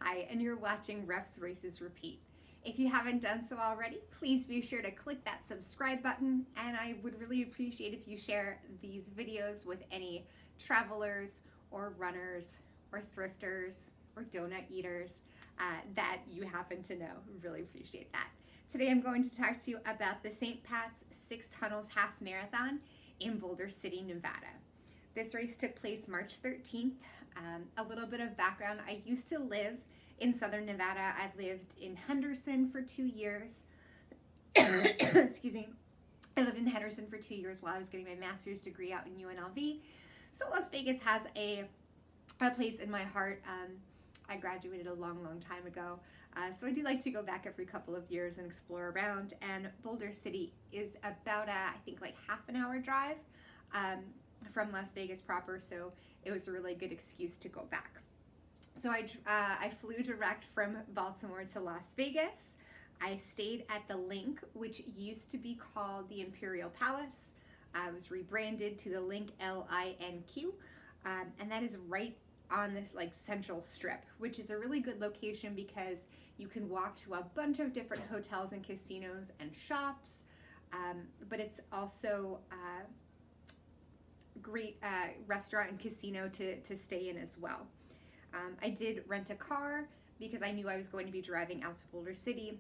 Hi, and you're watching Refs Races Repeat. If you haven't done so already, please be sure to click that subscribe button, and I would really appreciate if you share these videos with any travelers or runners or thrifters or donut eaters that you happen to know. Really appreciate that. Today I'm going to talk to you about the St. Pat's 6 Tunnels Half Marathon in Boulder City, Nevada. This race took place March 13th. A little bit of background, I used to live in Southern Nevada. I lived in Henderson for 2 years. Excuse me. I lived in Henderson for 2 years while I was getting my master's degree out in UNLV. So Las Vegas has a place in my heart. I graduated a long time ago. So I do like to go back every couple of years and explore around. And Boulder City is about I think like half an hour drive from Las Vegas proper. So it was a really good excuse to go back. So I flew direct from Baltimore to Las Vegas. I stayed at the Link, which used to be called the Imperial Palace. It was rebranded to the Link, L-I-N-Q, and that is right on this like central strip, which is a really good location because you can walk to a bunch of different hotels and casinos and shops, but it's also great restaurant and casino to stay in as well. I did rent a car because I knew I was going to be driving out to Boulder City.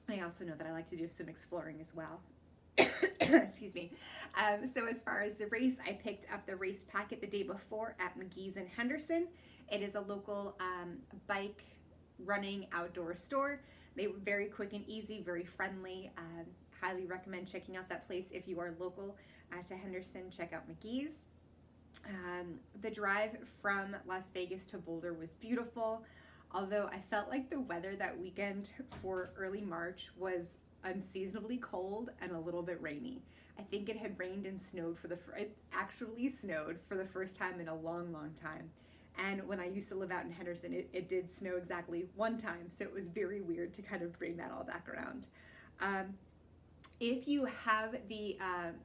I also know that I like to do some exploring as well. Excuse me. So as far as the race, I picked up the race packet the day before at McGee's in Henderson. It is a local bike running outdoor store. They were very quick and easy, very friendly. Highly recommend checking out that place if you are local to Henderson. Check out McGee's. The drive from Las Vegas to Boulder was beautiful, although I felt like the weather that weekend for early March was unseasonably cold and a little bit rainy. I think it had rained and snowed it actually snowed for the first time in a long time. And when I used to live out in Henderson, it did snow exactly one time, so it was very weird to kind of bring that all back around. If you have the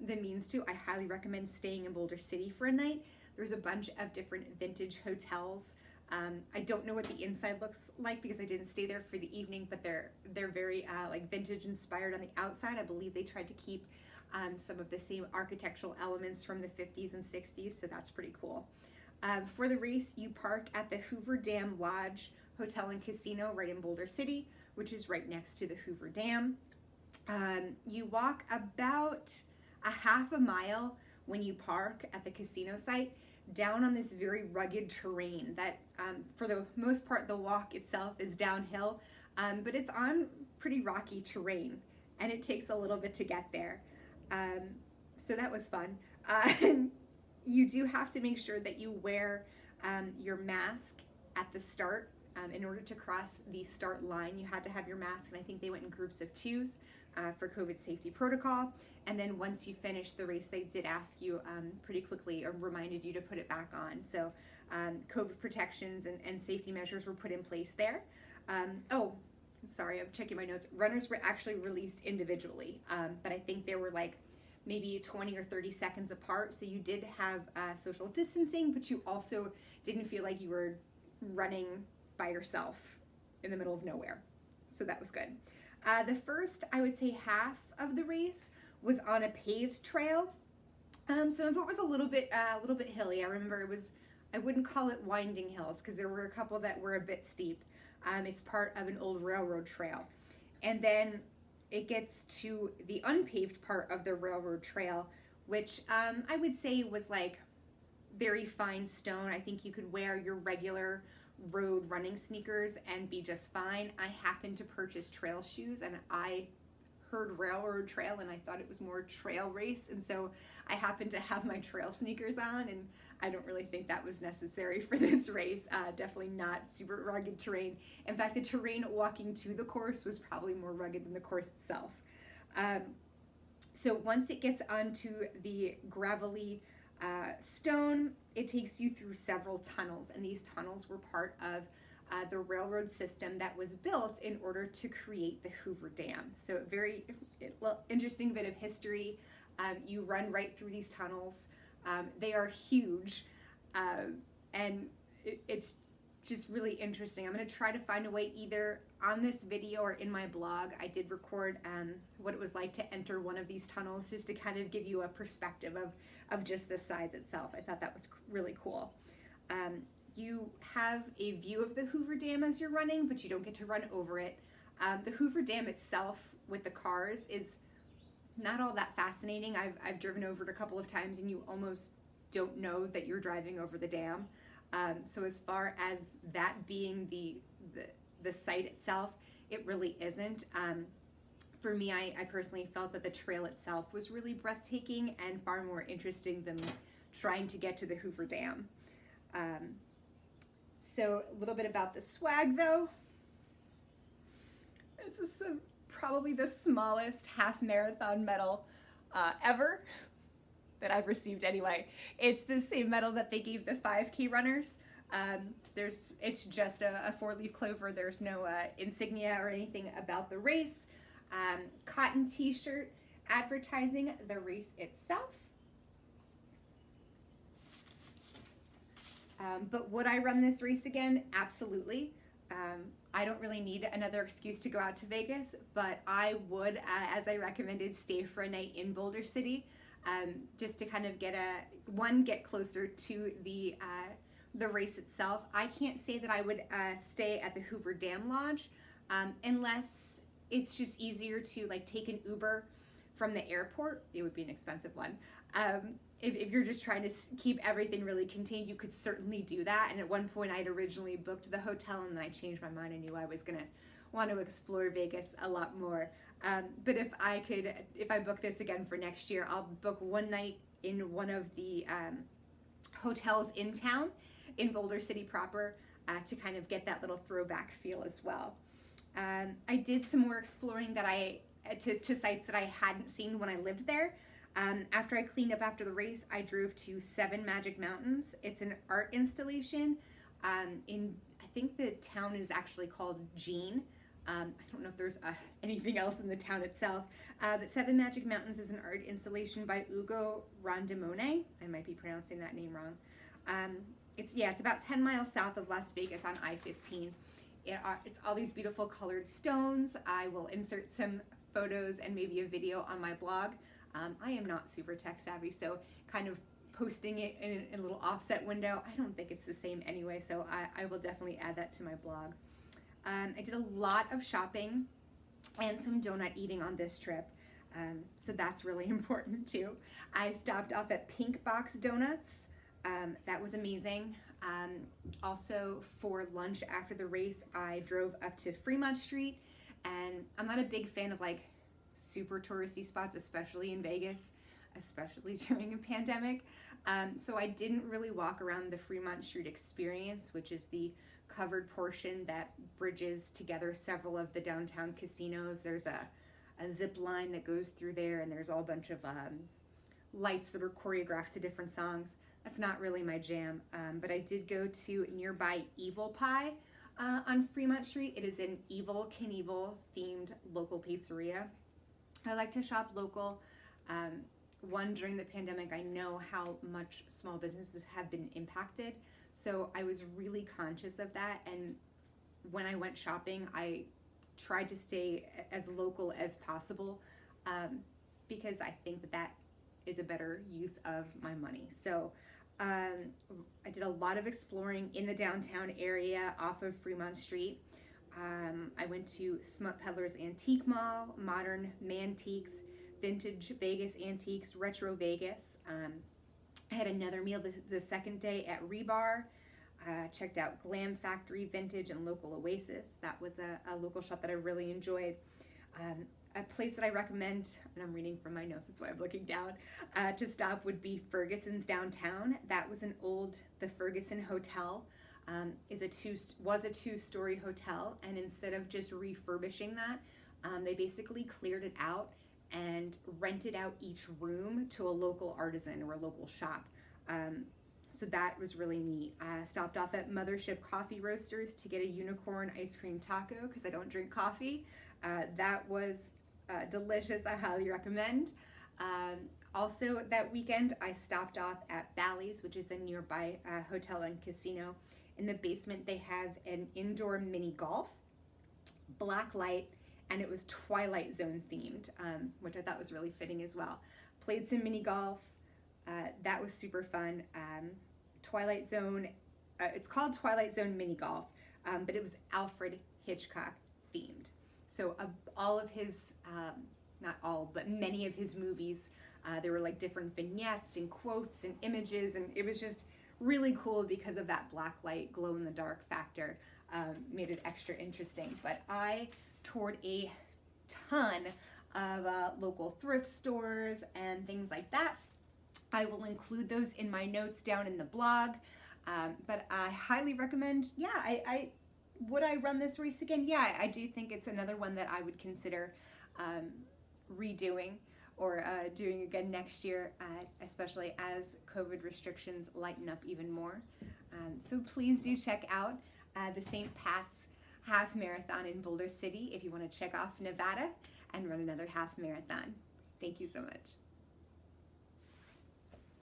means to, I highly recommend staying in Boulder City for a night. There's a bunch of different vintage hotels. I don't know what the inside looks like because I didn't stay there for the evening, but they're very like vintage inspired on the outside. I believe they tried to keep some of the same architectural elements from the 50s and 60s, so that's pretty cool. For the race, you park at the Hoover Dam Lodge Hotel and Casino right in Boulder City, which is right next to the Hoover Dam. You walk about a half a mile when you park at the casino site down on this very rugged terrain that for the most part the walk itself is downhill, but it's on pretty rocky terrain and it takes a little bit to get there. So that was fun. You do have to make sure that you wear your mask at the start. In order to cross the start line, you had to have your mask, and I think they went in groups of 2s for COVID safety protocol. And then once you finished the race, they did ask you pretty quickly or reminded you to put it back on. So COVID protections and safety measures were put in place there. Oh, sorry, I'm checking my notes. Runners were actually released individually, but I think they were like maybe 20 or 30 seconds apart. So you did have social distancing, but you also didn't feel like you were running by yourself in the middle of nowhere. So that was good. The first, I would say, half of the race was on a paved trail. Some of it was a little bit hilly. I remember I wouldn't call it winding hills because there were a couple that were a bit steep. It's part of an old railroad trail. And then it gets to the unpaved part of the railroad trail, which I would say was like very fine stone. I think you could wear your regular road running sneakers and be just fine. I happened to purchase trail shoes and I heard railroad trail and I thought it was more trail race, and so I happened to have my trail sneakers on, and I don't really think that was necessary for this race. Definitely not super rugged terrain. In fact, the terrain walking to the course was probably more rugged than the course itself. So once it gets onto the gravelly stone, it takes you through several tunnels, and these tunnels were part of the railroad system that was built in order to create the Hoover Dam. So very interesting bit of history. You run right through these tunnels. They are huge, and it's just really interesting. I'm going to try to find a way either on this video or in my blog. I did record what it was like to enter one of these tunnels, just to kind of give you a perspective of just the size itself. I thought that was really cool. You have a view of the Hoover Dam as you're running, but you don't get to run over it. The Hoover Dam itself with the cars is not all that fascinating. I've driven over it a couple of times and you almost don't know that you're driving over the dam. So as far as that being the site itself, it really isn't. For me, I personally felt that the trail itself was really breathtaking and far more interesting than trying to get to the Hoover Dam. So a little bit about the swag though. This is probably the smallest half marathon medal ever that I've received anyway. It's the same medal that they gave the 5K runners. It's just a 4-leaf clover. There's no insignia or anything about the race. Cotton t-shirt advertising the race itself. But would I run this race again? Absolutely. I don't really need another excuse to go out to Vegas, but I would, as I recommended, stay for a night in Boulder City, just to kind of get closer to the race itself. I can't say that I would stay at the Hoover Dam Lodge, unless it's just easier to like take an Uber from the airport. It would be an expensive one. If you're just trying to keep everything really contained, you could certainly do that. And at one point I'd originally booked the hotel and then I changed my mind. I knew I was gonna want to explore Vegas a lot more. But if I book this again for next year, I'll book one night in one of the hotels in town, in Boulder City proper, to kind of get that little throwback feel as well. I did some more exploring to sites that I hadn't seen when I lived there. After I cleaned up after the race, I drove to 7 Magic Mountains. It's an art installation I think the town is actually called Jean. I don't know if there's anything else in the town itself, but 7 Magic Mountains is an art installation by Ugo Rondimone. I might be pronouncing that name wrong. It's about 10 miles south of Las Vegas on I-15. It's all these beautiful colored stones. I will insert some photos and maybe a video on my blog. I am not super tech savvy, so kind of posting it in a little offset window, I don't think it's the same anyway, so I will definitely add that to my blog. I did a lot of shopping and some donut eating on this trip, so that's really important too. I stopped off at Pink Box Donuts. That was amazing. Also for lunch after the race, I drove up to Fremont Street, and I'm not a big fan of like super touristy spots, especially in Vegas, especially during a pandemic. So I didn't really walk around the Fremont Street Experience, which is the covered portion that bridges together several of the downtown casinos. There's a zip line that goes through there, and there's all a bunch of lights that are choreographed to different songs. That's not really my jam, but I did go to nearby Evil Pie on Fremont Street. It is an Evel Knievel themed local pizzeria. I like to shop local. During the pandemic, I know how much small businesses have been impacted, so I was really conscious of that, and when I went shopping, I tried to stay as local as possible, because I think that is a better use of my money. So I did a lot of exploring in the downtown area off of Fremont Street. I went to Smut Peddler's Antique Mall, Modern Mantiques, Vintage Vegas Antiques, Retro Vegas. I had another meal the second day at Rebar. Checked out Glam Factory Vintage and Local Oasis. That was a local shop that I really enjoyed. A place that I recommend, and I'm reading from my notes, that's why I'm looking down, to stop would be Ferguson's downtown. That was the Ferguson Hotel. Was a two-story hotel, and instead of just refurbishing that, they basically cleared it out and rented out each room to a local artisan or a local shop. So that was really neat. I stopped off at Mothership Coffee Roasters to get a unicorn ice cream taco because I don't drink coffee. That was delicious. I highly recommend. Also that weekend, I stopped off at Bally's, which is a nearby hotel and casino. In the basement, they have an indoor mini golf, black light, and it was Twilight Zone themed, which I thought was really fitting as well. Played some mini golf. That was super fun. Twilight Zone, it's called Twilight Zone Mini Golf, but it was Alfred Hitchcock themed. So all of his, not all, but many of his movies, there were like different vignettes and quotes and images, and it was just really cool because of that black light, glow in the dark factor, made it extra interesting. But I toured a ton of local thrift stores and things like that. I will include those in my notes down in the blog, but I highly recommend, would I run this race again? Yeah, I do think it's another one that I would consider redoing or doing again next year, especially as COVID restrictions lighten up even more. So please do check out the St. Pat's Half Marathon in Boulder City if you want to check off Nevada and run another half marathon. Thank you so much.